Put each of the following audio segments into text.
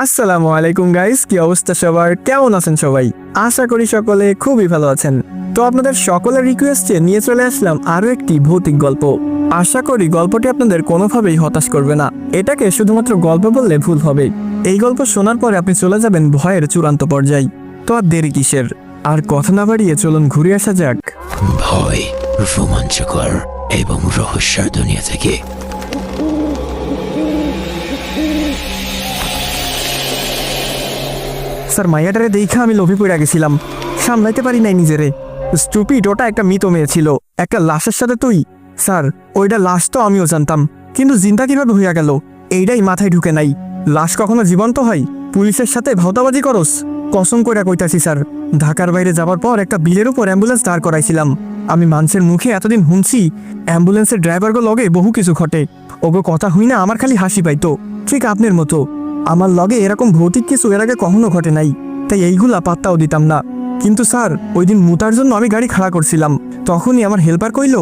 আসসালামু আলাইকুম গাইস, কি অবস্থা সবার? কেমন আছেন সবাই? আশা করি সকলে খুবই ভালো আছেন। তো আপনাদের সকলের রিকোয়েস্টে নিয়ে চলে আসলাম আরো একটি ভৌতিক গল্প। আশা করি গল্পটি আপনাদের কোনোভাবেই হতাশ করবে না। এটাকে শুধুমাত্র গল্প বললে ভুল হবে। এই গল্প শোনার পরে আপনি চলে যাবেন ভয়ের চূড়ান্ত পর্যায়ে। তো আর দেরি কিসের? আর কথা না বাড়িয়ে চলুন ঘুরে আসা যাক ভয়, রোমাঞ্চকর এবং রহস্যের দুনিয়া থেকে। স্যার, মাইয়াটারে দেখা আমি লোভে পড়ে গেছিলাম, সামলাইতে পারি নাই নিজেরে। স্টুপিড, ওটা একটা মৃত মেয়ে ছিল, একটা লাশের সাথে তুই। স্যার, ওইটা লাশ তো আমিও জানতাম, কিন্তু জিন্দা কিভাবে হইয়া গেল এইটাই মাথায় ঢুকে নাই। লাশ কখনো জীবন্ত হয়? পুলিশের সাথে ভাওতাবাজি করস? কসম কইরা কইতাছি স্যার, ঢাকার বাইরে যাবার পর একটা বিলের উপর অ্যাম্বুলেন্স দাঁড় করাইছিলাম। আমি মানুষের মুখে এতদিন শুনছি অ্যাম্বুলেন্সের ড্রাইভারগো লগে বহু কিছু ঘটে। ওগো কথা হই না আমার খালি হাসি পাইতো, ঠিক আপনার মতো। আমার লগে এরকম ভৌতিক কিছু এর আগে কখনো ঘটে নাই, তাই এইগুলা পাত্তাও দিতাম না। কিন্তু স্যার, ওই দিন মুতার জন্য আমি গাড়ি খাড়া করছিলাম, তখনই আমার হেল্পার কইল,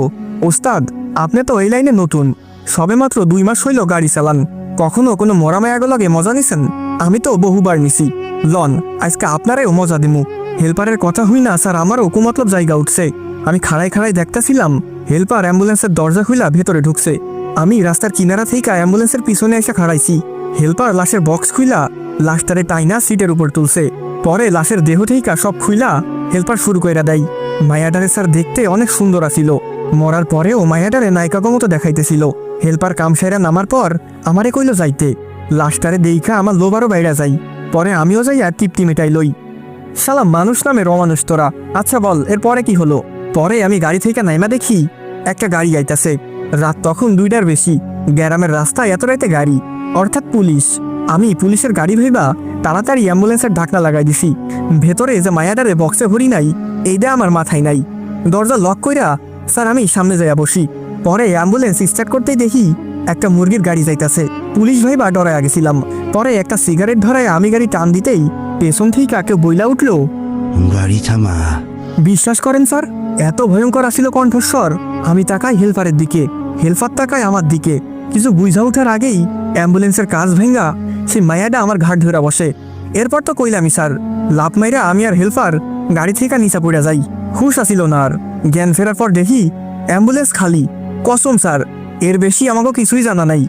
ওস্তাদ আপনি তো এই লাইনে নতুন, সবে মাত্র 2 মাস হইল গাড়ি চালান, কখনো কোনো মরা মায়াগো লাগে মজা নিছেন? আমি তো বহুবার নিছি, লন আজকে আপনারাও মজা দিমু। হেল্পারের কথা হই না স্যার, আমারও কুমতলব জায়গা উঠছে। আমি খাড়াই খাড়াই দেখতেছিলাম হেল্পার অ্যাম্বুলেন্সের দরজা খুইলা ভেতরে ঢুকছে। আমি রাস্তার কিনারা থেকে অ্যাম্বুলেন্সের পিছনে এসে খাড়াইছি। হেল্পার লাশের বক্স খুইলা লাশটারে টাইনা সিটের উপর তুলছে। পরে লাশের দেহ থেকে সব খুইলা হেল্পার শুরু কইরা দেয়। মায়াটারে স্যার দেখতে অনেক সুন্দর আছিল, মরার পরেও মায়াটারে নায়িকাগো মতো দেখাইতেছিল। হেল্পার কাম সেরা নামার পর আমারে কইল যাইতে। লাশটারে দেইখা আমার লোবারও বাইরা যাই। পরে আমিও যাই আর তৃপ্তি মেটাই লই। শালা মানুষ নামে রমানুষ তোরা। আচ্ছা বল, এরপরে কি হলো? পরে আমি গাড়ি থেকে নাইমা দেখি একটা গাড়ি আইতাছে। রাত তখন 2টার বেশি, গ্রামের রাস্তায় এত রাতে গাড়ি, অর্থাৎ পুলিশ। আমি পুলিশের গাড়ি ভেবা তাড়াতাড়ি অ্যাম্বুলেন্সের ঢাকনা লাগাই দিছি। ভেতরে যে মায়াডারে বক্সে ভরি নাই এইটা আমার মাথায় নাই। দরজা লক কইরা স্যার আমি সামনে যাইয়া বসি। পরে অ্যাম্বুলেন্স স্টার্ট করতেই দেখি একটা মুরগির গাড়ি যাইতাছে। পুলিশ ভাইবা ডরাইয়া গেছিলাম। পরে একটা সিগারেট ধরায় আমি গাড়ি টান দিতেই পেছন থেকে কেউ বইলা উঠলো, গাড়ি থামা। বিশ্বাস করেন স্যার, এত ভয়ঙ্কর আসিল কণ্ঠস্বর। আমি তাকাই হেল্পারের দিকে, হেল্পার তাকায় আমার দিকে। কিছু বুঝা ওঠার আগেই অ্যাম্বুলেন্সের কাজ ভেঙ্গা সেই মায়াটা আমার ঘাট ধরে বসে। এরপর তো কইলামই স্যার, লাভ মাইরা আমি আর হেল্পার গাড়ি থেকে নিচা পড়ে যাই। হুশ আসিল না আর। জ্ঞান ফেরার পর দেখি অ্যাম্বুলেন্স খালি। কসম স্যার, এর বেশি আমাকে কিছুই জানা নাই।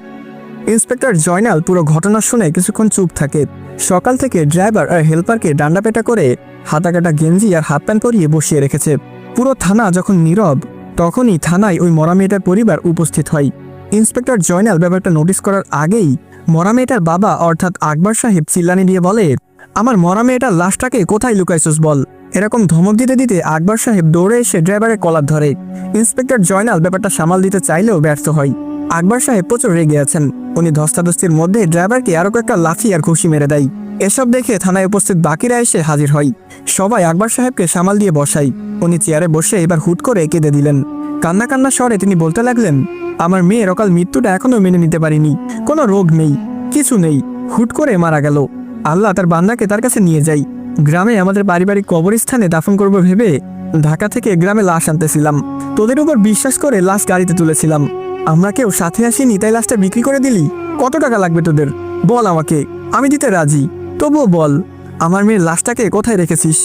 ইন্সপেক্টর জয়নাল পুরো ঘটনা শুনে কিছুক্ষণ চুপ থাকে। সকাল থেকে ড্রাইভার আর হেল্পারকে ডান্ডা পেটা করে হাতাকাটা গেঞ্জি আর হাত প্যান্ট পরিয়ে বসিয়ে রেখেছে। পুরো থানা যখন নীরব, তখনই থানায় ওই মরা মেয়েটার পরিবার উপস্থিত হয়। ইন্সপেক্টর জয়নাল ব্যাপারটা নোটিস করার আগেই মরা মেয়েটার বাবা অর্থাৎ আকবর সাহেব চিল্লানি দিয়ে বলে, আমার মরা মেয়েটার লাশটাকে কোথায় লুকাইছস বল। এরকম ধমক দিতে দিতে আকবর সাহেব দৌড়ে এসে ড্রাইভারের কলার ধরে। ইন্সপেক্টর জয়নাল ব্যাপারটা সামাল দিতে চাইলেও ব্যর্থ হয়। আকবর সাহেব প্রচুর রেগে আছেন। উনি ধস্তাধস্তির মধ্যে ড্রাইভারকে আরো কয়েকটা লাফি আর ঘুষি মেরে দেয়। এসব দেখে থানায় উপস্থিত বাকিরা এসে হাজির হয়। সবাই আকবর সাহেবকে সামাল দিয়ে বসায়। উনি চেয়ারে বসে এবার হুট করে কেঁদে দিলেন। কান্না কান্না স্বরে তিনি বলতে লাগলেন, আমার মেয়ের অকাল মৃত্যুটা এখনো মেনে নিতে পারিনি। কোনো রোগ নেই, কিছু নেই, হুট করে মারা গেল। আল্লাহ তার বান্দাকে তার কাছে নিয়ে যাই। গ্রামে আমাদের পারিবারিক কবরস্থানে দাফন করবো ভেবে ঢাকা থেকে গ্রামে লাশ আনতেছিলাম। তোদের উপর বিশ্বাস করে লাশ গাড়িতে তুলেছিলাম। আমরা কেউ সাথে আসিনি, তাই লাশটা বিক্রি করে দিলি। কত টাকা লাগবে তোদের বল আমাকে, আমি দিতে রাজি। তবুও বল, আমার মেয়ের লাশটাকে কোথায় রেখেছিস?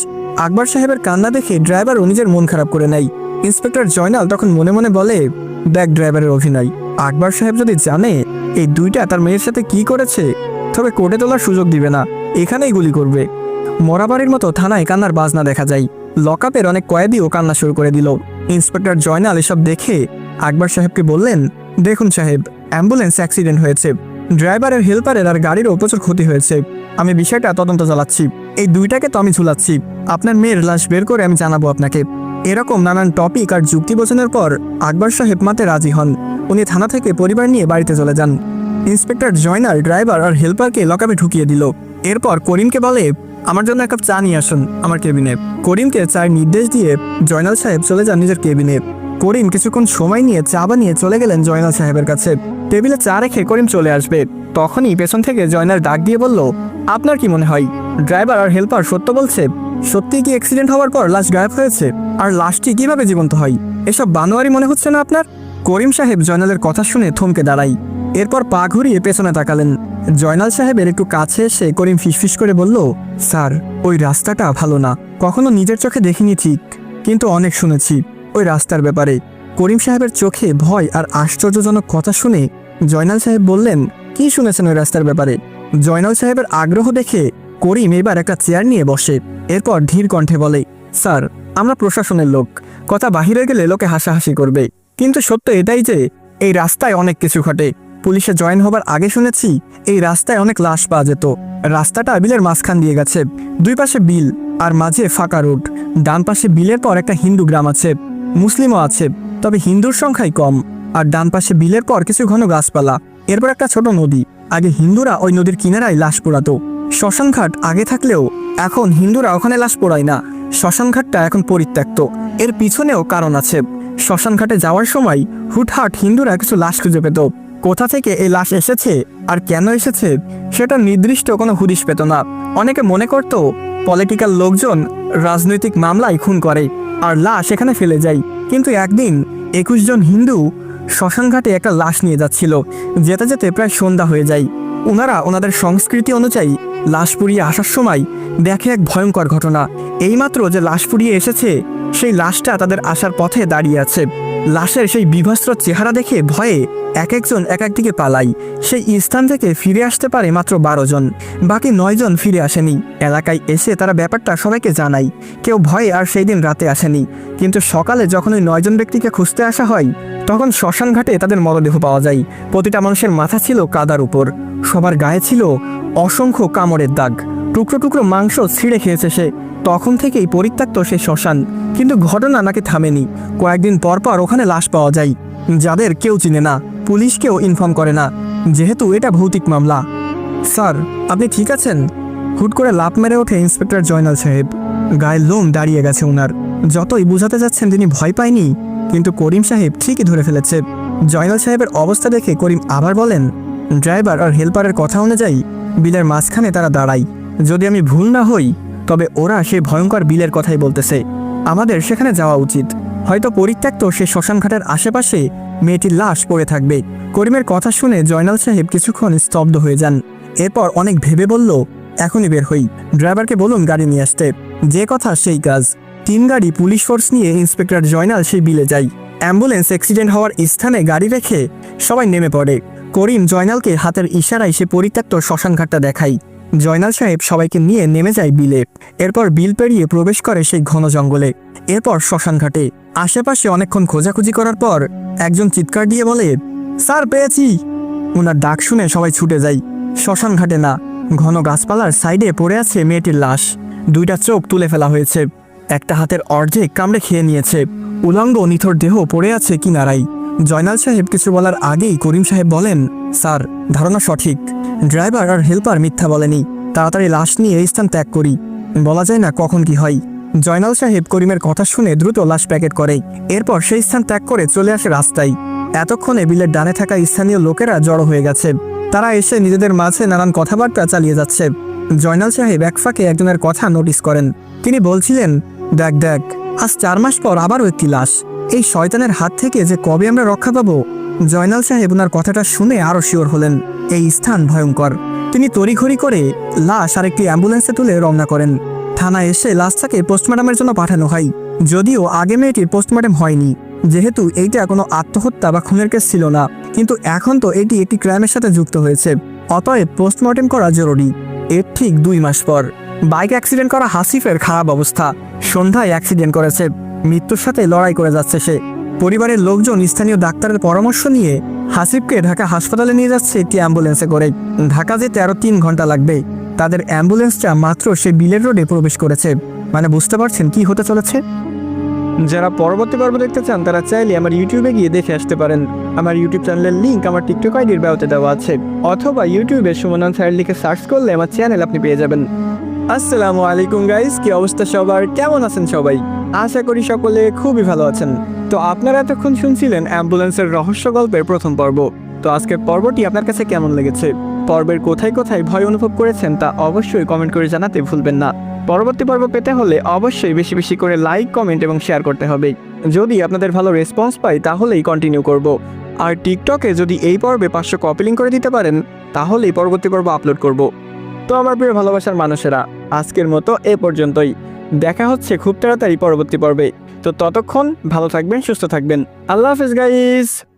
আকবর সাহেবের কান্না দেখে ড্রাইভারও নিজের মন খারাপ করে নেয়। ইন্সপেক্টর জয়নাল তখন মনে মনে বলে, দেখ ড্রাইভারের অভিনয়, আকবর সাহেব যদি জানে এই দুইটা তার মেয়ের সাথে কি করেছে, তবে কোর্টে তোলার সুযোগ দিবে না, এখানেই গুলি করবে। মরাবাড়ির মতো থানায় কান্নার বাজনা দেখা যায়। লকআপের অনেক কয়েদিও কান্না শুরু করে দিল। ইন্সপেক্টর জয়নাল এসব দেখে আকবর সাহেবকে বললেন, দেখুন সাহেব, অ্যাম্বুলেন্স অ্যাক্সিডেন্ট হয়েছে, ড্রাইভারের হেল্পারের আর গাড়িরও প্রচুর ক্ষতি হয়েছে। আমি বিষয়টা তদন্ত চালাচ্ছি। এই দুইটাকে তো আমি ঝুলাচ্ছি, আপনার মেয়ের লাশ বের করে আমি জানাবো আপনাকে। এরকম নানান টপিক আর যুক্তি বোঝানোর পর আকবর সাহেব মাতে রাজি হন। উনি থানা থেকে পরিবার নিয়ে বাড়িতে চলে যান। ইন্সপেক্টর জয়নাল ড্রাইভার আর হেল্পারকে লকআপে ঢুকিয়ে দিল। এরপর করিমকে বলে, আমার জন্য এক কাপ চা নিয়ে আসুন আমার কেবিনে। করিমকে চায়ের নির্দেশ দিয়ে জয়নাল সাহেব চলে যান নিজের কেবিনে। করিম কিছুক্ষণ সময় নিয়ে চা বানিয়ে চলে গেলেন জয়নাল সাহেবের কাছে। টেবিলে চা রেখে করিম চলে আসবে, তখনই পেছন থেকে জয়নাল ডাক দিয়ে বলল, আপনার কি মনে হয় ড্রাইভার আর হেল্পার সত্য বলছে? সত্যি কি অ্যাক্সিডেন্ট হওয়ার পর লাশ গায়েব হয়েছে? আর লাশটি কিভাবে জীবন্ত হয়? এসব বানোয়ারি মনে হচ্ছে না আপনার? করিম সাহেব জয়নালের কথা শুনে থমকে দাঁড়াই। এরপর পা ঘুরিয়ে পেছনে তাকালেন। জয়নাল সাহেবের একটু কাছে এসে করিম ফিসফিস করে বলল, স্যার ওই রাস্তাটা ভালো না। কখনো নিজের চোখে দেখিনি ঠিক, কিন্তু অনেক শুনেছি ওই রাস্তার ব্যাপারে। করিম সাহেবের চোখে ভয় আর আশ্চর্যজনক কথা শুনে জয়নাল সাহেব বললেন, কি শুনেছেন ওই রাস্তার ব্যাপারে? জয়নাল সাহেবের আগ্রহ দেখে করিম এবার একটা চেয়ার নিয়ে বসে। এরপর ধীর কণ্ঠে বলে, স্যার আমরা প্রশাসনের লোক, কথা বাহিরে গেলে লোকে হাসাহাসি করবে, কিন্তু সত্য এটাই যে এই রাস্তায় অনেক কিছু ঘটে। পুলিশে জয়েন হবার আগে শুনেছি এই রাস্তায় অনেক লাশ পাওয়া যেত। রাস্তাটা বিলের মাঝখান দিয়ে গেছে, দুই পাশে বিল আর মাঝে ফাঁকা রোড। ডান পাশে বিলের পর একটা হিন্দু গ্রাম আছে, মুসলিমও আছে, তবে হিন্দুর সংখ্যাই কম। আর ডান পাশে বিলের পর কিছু ঘন গাছপালা, এরপর একটা ছোট নদী। আগে হিন্দুরা ওই নদীর কিনারায় লাশ পোড়াতো। শ্মশানঘাট আগে থাকলেও এখন হিন্দুরা ওখানে লাশ পোড়ায় না। শ্মশানঘাটটা এখন পরিত্যক্ত। এর পিছনেও কারণ আছে। শ্মশানঘাটে যাওয়ার সময় হুটহাট হিন্দুরা কিছু লাশ খুঁজে পেত। কোথা থেকে এই লাশ এসেছে আর কেন এসেছে সেটা নির্দিষ্ট কোনো হুদিশ পেত না। অনেকে মনে করত পলিটিক্যাল লোকজন রাজনৈতিক মামলায় খুন করে আর লাশ এখানে ফেলে যায়। কিন্তু একদিন 21 জন হিন্দু শ্মশানঘাটে একটা লাশ নিয়ে যাচ্ছিল। যেতে যেতে প্রায় সন্ধ্যা হয়ে যায়। ওনারা ওনাদের সংস্কৃতি অনুযায়ী লাশ পুড়িয়ে আসার সময় দেখে এক ভয়ঙ্কর ঘটনা। এইমাত্র যে লাশ পুড়িয়ে এসেছে সেই লাশটা তাদের আসার পথে দাঁড়িয়ে আছে। লাশের সেই বিভস্ত্র চেহারা দেখে ভয়ে এক একজন এক একদিকে পালাই। সেই স্থান থেকে ফিরে আসতে পারে মাত্র 12 জন, বাকি 9 জন ফিরে আসেনি। এলাকায় এসে তারা ব্যাপারটা সবাইকে জানায়। কেউ ভয়ে আর সেই দিন রাতে আসেনি। কিন্তু সকালে যখন ওই 9 জন ব্যক্তিকে খুঁজতে আসা হয় তখন শ্মশানঘাটে তাদের মরদেহ পাওয়া যায়। প্রতিটা মানুষের মাথা ছিল কাদার উপর, সবার গায়ে ছিল অসংখ্য কামড়ের দাগ। টুকরো টুকরো মাংস ছিঁড়ে খেয়েছে সে। তখন থেকেই পরিত্যক্ত সেই শ্মশান। কিন্তু ঘটনা নাকি থামেনি। কয়েকদিন পর পর ওখানে লাশ পাওয়া যায়, যাদের কেউ চিনে না, পুলিশকেও ইনফর্ম করে না, যেহেতু এটা ভৌতিক মামলা। স্যার আপনি ঠিক আছেন? হুট করে লাফ মেরে ওঠে ইন্সপেক্টর জয়নাল সাহেব। গায়ের লোম দাঁড়িয়ে গেছে ওনার। যতই বুঝাতে যাচ্ছেন তিনি ভয় পায়নি, কিন্তু করিম সাহেব ঠিকই ধরে ফেলেছে। জয়নাল সাহেবের অবস্থা দেখে করিম আবার বলেন, ড্রাইভার আর হেল্পারের কথা অনুযায়ী বিলের মাঝখানে তারা দাঁড়ায়। যদি আমি ভুল না হই তবে ওরা সেই ভয়ঙ্কর বিলের কথাই বলতেছে। আমাদের সেখানে যাওয়া উচিত। হয়তো পরিত্যক্ত সে শ্মশানঘাটের আশেপাশে মেয়েটির লাশ পড়ে থাকবে। করিমের কথা শুনে জয়নাল সাহেব কিছুক্ষণ স্তব্ধ হয়ে যান। এরপর অনেক ভেবে বলল, এখনই বের হই। ড্রাইভারকে বলুন গাড়ি নিয়ে আসতে। যে কথা সেই কাজ। 3 গাড়ি পুলিশ ফোর্স নিয়ে ইন্সপেক্টর জয়নাল সেই বিলে যায়। অ্যাম্বুলেন্স অ্যাক্সিডেন্ট হওয়ার স্থানে গাড়ি রেখে সবাই নেমে পড়ে। করিম জয়নালকে হাতের ইশারায় সে পরিত্যক্ত শ্মশানঘাটটা দেখায়। জয়নাল সাহেব সবাইকে নিয়ে নেমে যায় বিলে। এরপর বিল পেরিয়ে প্রবেশ করে সেই ঘন জঙ্গলে। এরপর শ্মশানঘাটে আশেপাশে অনেকক্ষণ খোঁজাখুঁজি করার পর একজন চিৎকার দিয়ে বলে, স্যার পেয়েছি। ওনার ডাক শুনে সবাই ছুটে যায়। শ্মশানঘাটে না, ঘন গাছপালার সাইডে পড়ে আছে মেয়েটির লাশ। 2টা চোখ তুলে ফেলা হয়েছে, একটা হাতের অর্ধেক কামড়ে খেয়ে নিয়েছে। উলঙ্গ নিথর দেহ পড়ে আছে কিনারায়। জয়নাল সাহেব কিছু বলার আগেই করিম সাহেব বলেন, স্যার ধারণা সঠিক। ড্রাইভার আর হেল্পার মিথ্যা বলেনি। তাড়াতাড়ি লাশ নিয়ে এই স্থান ত্যাগ করি, বলা যায় না কখন কি হয়। জয়নাল সাহেব করিমের কথা শুনে দ্রুত লাশ প্যাকেট করে। এরপর সেই স্থান ত্যাগ করে চলে আসে রাস্তায়। এতক্ষণে বিলের ডানে থাকা স্থানীয় লোকেরা জড়ো হয়ে গেছে। তারা এসে নিজেদের মাঝে নানান কথাবার্তা চালিয়ে যাচ্ছে। জয়নাল সাহেব এক ফাঁকে একজনের কথা নোটিস করেন। তিনি বলছিলেন, দেখ দেখ, আজ 4 মাস পর আবারও একটি লাশ। এই শয়তানের হাত থেকে যে কবে আমরা রক্ষা পাবো। জয়নাল সাহেব ওনার কথাটা শুনে আরো শিওর হলেন এই স্থান ভয়ঙ্কর। তিনি তড়িঘড়ি করে লাশ আরেকটি অ্যাম্বুলেন্সে তুলে রওনা করেন। থানায় এসে লাশটাকে পোস্টমর্টমের জন্য পাঠানো হয়। যদিও আগে মেয়েটির পোস্টমর্টম হয়নি, যেহেতু এইটা কোনো আত্মহত্যা বা খুনের কেস ছিল না। কিন্তু এখন তো এটি একটি ক্রাইমের সাথে যুক্ত হয়েছে, অতএব পোস্টমর্টম করা জরুরি। এর ঠিক 2 মাস পর বাইক অ্যাক্সিডেন্ট করা হাসিফের খারাপ অবস্থা। সন্ধ্যায় অ্যাক্সিডেন্ট করেছে, মৃত্যুর সাথে লড়াই করে যাচ্ছে সে। পরিবারের লোকজন স্থানীয় ডাক্তারের পরামর্শ নিয়ে হাসিফকে ঢাকা হাসপাতালে নিয়ে যাচ্ছে একটি অ্যাম্বুলেন্সে করে। ঢাকা যেতে আরও 3 ঘন্টা লাগবে। তাদের অ্যাম্বুলেন্সটা মাত্র সে বিলের রোডে প্রবেশ করেছে। মানে বুঝতে পারছেন কি হতে চলেছে। যারা পরবর্তী পর্ব দেখতে চান তারা চাইলে আমার ইউটিউবে গিয়ে দেখে আসতে পারেন। আমার ইউটিউব চ্যানেলের লিঙ্ক আমার টিকটক আইডির বায়োতে দেওয়া আছে, অথবা ইউটিউবে সুমন স্যার লিখে সার্চ করলে আমার চ্যানেল আপনি পেয়ে যাবেন। আসসালামু আলাইকুম গাইস, কি অবস্থা সবার? কেমন আছেন সবাই? আশা করি সকলে খুবই ভালো আছেন। তো আপনারা এতক্ষণ শুনছিলেন অ্যাম্বুলেন্সের রহস্য গল্পের প্রথম পর্ব। তো আজকের পর্বটি আপনার কাছে কেমন লেগেছে? পর্বের কোথায় কোথায় ভয় অনুভব করেছেন তা অবশ্যই কমেন্ট করে জানাতে ভুলবেন না। পরবর্তী পর্ব পেতে হলে অবশ্যই বেশি বেশি করে লাইক, কমেন্ট এবং শেয়ার করতে হবে। যদি আপনাদের ভালো রেসপন্স পাই তাহলেই কন্টিনিউ করব। আর টিকটকে যদি এই পর্বে 500 কপি লিঙ্ক করে দিতে পারেন তাহলেই পরবর্তী পর্ব আপলোড করব। তো আমার প্রিয় ভালোবাসার মানুষেরা, আজকের মতো এ পর্যন্তই। দেখা হচ্ছে খুব তাড়াতাড়ি পরবর্তী পর্বে। তো ততক্ষণ ভালো থাকবেন, সুস্থ থাকবেন। আল্লাহ হাফেজ গাইস।